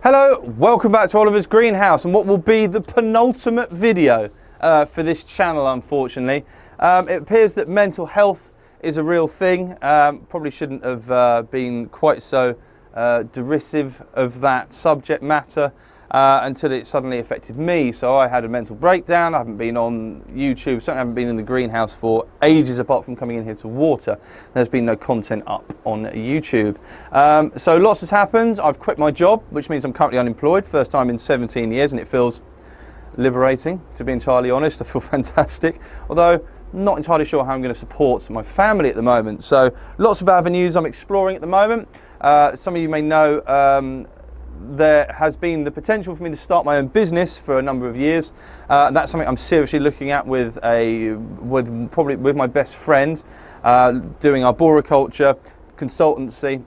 Hello, welcome back to Oliver's Greenhouse and what will be the penultimate video for this channel, unfortunately. It appears that mental health is a real thing. Probably shouldn't have been quite so derisive of that subject matter until it suddenly affected me. So I had a mental breakdown. I haven't been on YouTube, certainly haven't been in the greenhouse for ages apart from coming in here to water. There's been no content up on YouTube. So lots has happened. I've quit my job, which means I'm currently unemployed, first time in 17 years, and it feels liberating, to be entirely honest. I feel fantastic, although not entirely sure how I'm going to support my family at the moment. So lots of avenues I'm exploring at the moment. Some of you may know there has been the potential for me to start my own business for a number of years. That's something I'm seriously looking at with my best friend, doing arboriculture, consultancy,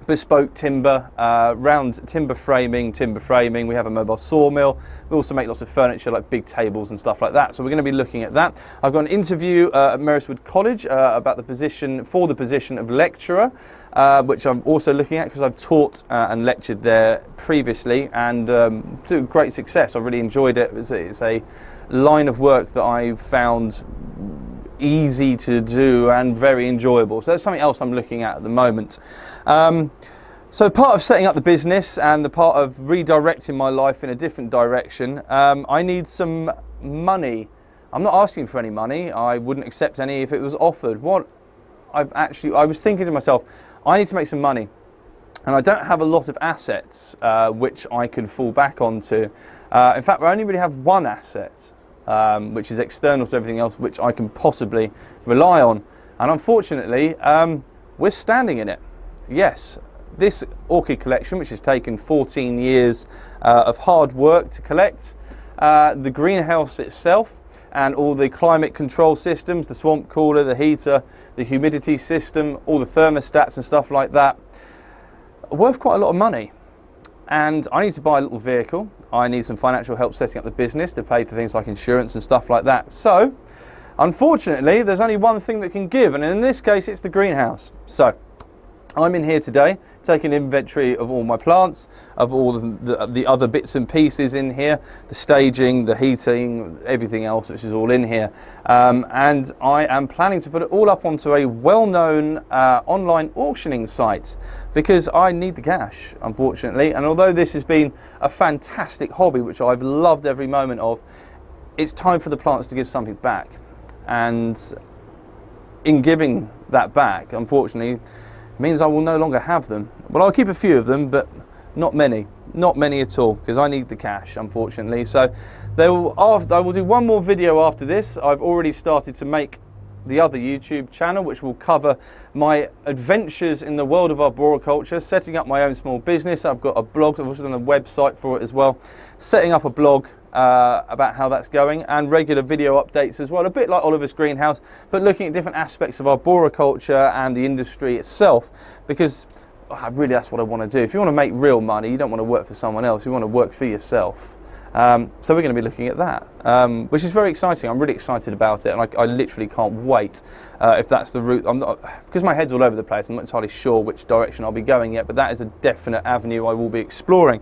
bespoke timber, round timber framing. We have a mobile sawmill. We also make lots of furniture like big tables and stuff like that. So we're going to be looking at that. I've got an interview at Merriswood College about the position of lecturer, which I'm also looking at because I've taught and lectured there previously, and to great success. I really enjoyed it. It's a line of work that I found easy to do and very enjoyable. So that's something else I'm looking at the moment. So part of setting up the business and the part of redirecting my life in a different direction, I need some money. I'm not asking for any money. I wouldn't accept any if it was offered. I was thinking to myself, I need to make some money, and I don't have a lot of assets which I can fall back onto. In fact, I only really have one asset, which is external to everything else, which I can possibly rely on. And unfortunately, we're standing in it. Yes, this orchid collection, which has taken 14 years of hard work to collect, the greenhouse itself and all the climate control systems, the swamp cooler, the heater, the humidity system, all the thermostats and stuff like that, are worth quite a lot of money. And I need to buy a little vehicle. I need some financial help setting up the business to pay for things like insurance and stuff like that. So, unfortunately, there's only one thing that can give, and in this case, it's the greenhouse. So, I'm in here today taking inventory of all my plants, of all the other bits and pieces in here, the staging, the heating, everything else which is all in here. And I am planning to put it all up onto a well-known online auctioning site because I need the cash, unfortunately. And although this has been a fantastic hobby, which I've loved every moment of, it's time for the plants to give something back. And in giving that back, unfortunately, means I will no longer have them. Well, I'll keep a few of them, but not many at all, because I need the cash, unfortunately. So I will do one more video after this. I've already started to make the other YouTube channel, which will cover my adventures in the world of arboriculture, setting up my own small business. I've got a blog, I've also done a website for it as well, setting up a blog about how that's going, and regular video updates as well, a bit like Oliver's Greenhouse, but looking at different aspects of arboriculture and the industry itself, because really that's what I want to do. If you want to make real money, you don't want to work for someone else, you want to work for yourself. So we're going to be looking at that, which is very exciting. I'm really excited about it, and I literally can't wait if that's the route. Because my head's all over the place, I'm not entirely sure which direction I'll be going yet, but that is a definite avenue I will be exploring.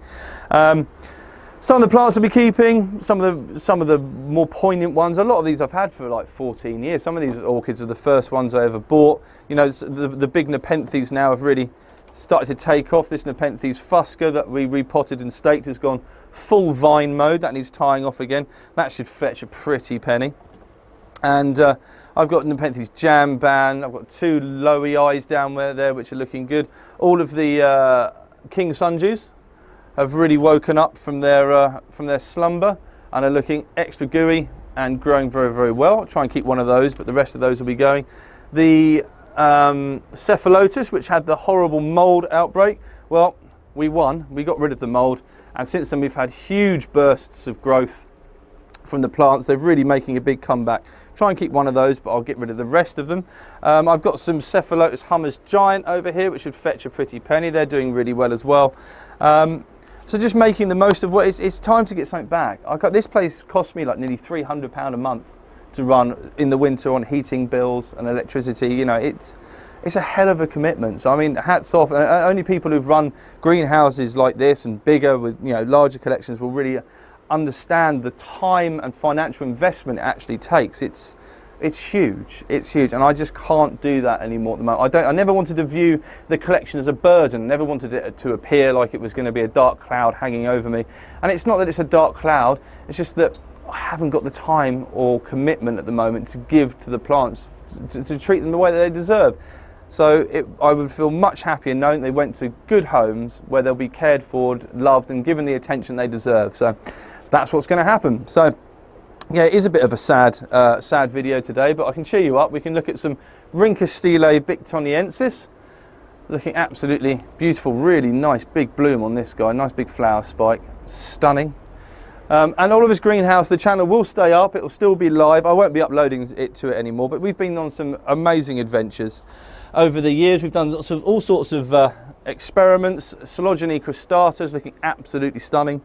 Some of the plants I'll be keeping, some of the more poignant ones. A lot of these I've had for like 14 years. Some of these orchids are the first ones I ever bought. You know, the big Nepenthes now have really started to take off. This Nepenthes fusca that we repotted and staked has gone full vine mode. That needs tying off again. That should fetch a pretty penny. And I've got Nepenthes jamban. I've got two lowy eyes down there which are looking good. All of the King Sundews have really woken up from their slumber and are looking extra gooey and growing very, very well. I'll try and keep one of those, but the rest of those will be going. The cephalotus, which had the horrible mold outbreak, well, we won. We got rid of the mold, and since then we've had huge bursts of growth from the plants. They're really making a big comeback. Try and keep one of those, but I'll get rid of the rest of them. I've got some cephalotus hummers giant over here, which should fetch a pretty penny. They're doing really well as well. So just making the most of what it's time to get something back. This place cost me like nearly £300 a month to run in the winter on heating bills and electricity. You know, it's it's a hell of a commitment. So I mean, hats off. Only people who've run greenhouses like this and bigger with, you know, larger collections will really understand the time and financial investment it actually takes. It's huge. It's huge, and I just can't do that anymore at the moment. I never wanted to view the collection as a burden. I never wanted it to appear like it was going to be a dark cloud hanging over me. And it's not that it's a dark cloud. It's just that I haven't got the time or commitment at the moment to give to the plants to treat them the way that they deserve. So I would feel much happier knowing they went to good homes where they'll be cared for, loved, and given the attention they deserve. So that's what's going to happen. So yeah, it is a bit of a sad video today, but I can cheer you up. We can look at some Rinca Stile Bictoniensis, looking absolutely beautiful. Really nice big bloom on this guy, nice big flower spike, stunning. And Oliver's Greenhouse, the channel will stay up. It will still be live. I won't be uploading it to it anymore, but we've been on some amazing adventures over the years. We've done all sorts of experiments. Coelogene cristata is looking absolutely stunning.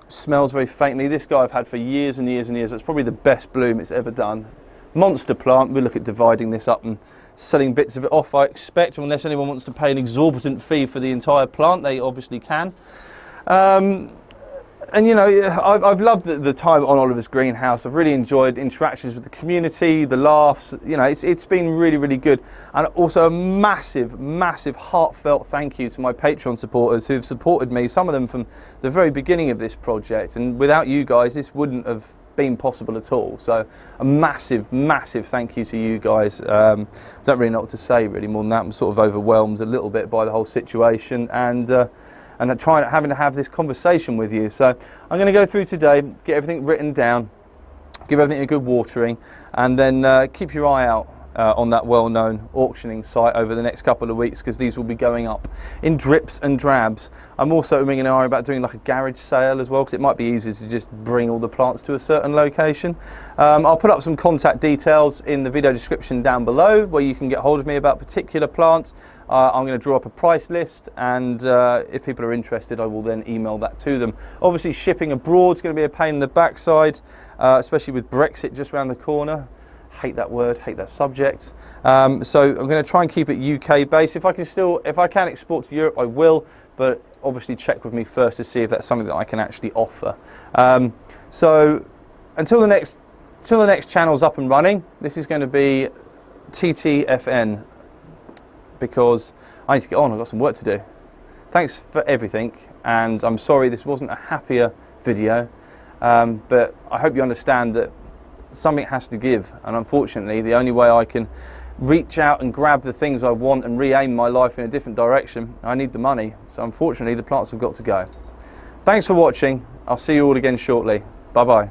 Smells very faintly. This guy I've had for years and years and years. That's probably the best bloom it's ever done. Monster plant. We'll look at dividing this up and selling bits of it off, I expect, unless anyone wants to pay an exorbitant fee for the entire plant. They obviously can. And you know, I've loved the time on Oliver's Greenhouse. I've really enjoyed interactions with the community, the laughs. You know, it's been really, really good. And also a massive, massive heartfelt thank you to my Patreon supporters who've supported me, some of them from the very beginning of this project. And without you guys, this wouldn't have been possible at all. So a massive, massive thank you to you guys. Don't really know what to say really more than that. I'm sort of overwhelmed a little bit by the whole situation, and having to have this conversation with you. So I'm going to go through today, get everything written down, give everything a good watering, and then keep your eye out on that well-known auctioning site over the next couple of weeks, because these will be going up in drips and drabs. I'm also ringing an eye about doing like a garage sale as well, because it might be easier to just bring all the plants to a certain location. I'll put up some contact details in the video description down below where you can get hold of me about particular plants. I'm going to draw up a price list, and if people are interested, I will then email that to them. Obviously, shipping abroad is going to be a pain in the backside, especially with Brexit just around the corner. Hate that word, hate that subject. So I'm going to try and keep it UK based. If I can export to Europe, I will, but obviously check with me first to see if that's something that I can actually offer. So until the next channel's up and running, this is going to be TTFN, because I need to get on. I've got some work to do. Thanks for everything, and I'm sorry this wasn't a happier video, but I hope you understand that something has to give, and unfortunately the only way I can reach out and grab the things I want and re-aim my life in a different direction, I need the money. So unfortunately the plants have got to go. Thanks for watching. I'll see you all again shortly. Bye bye.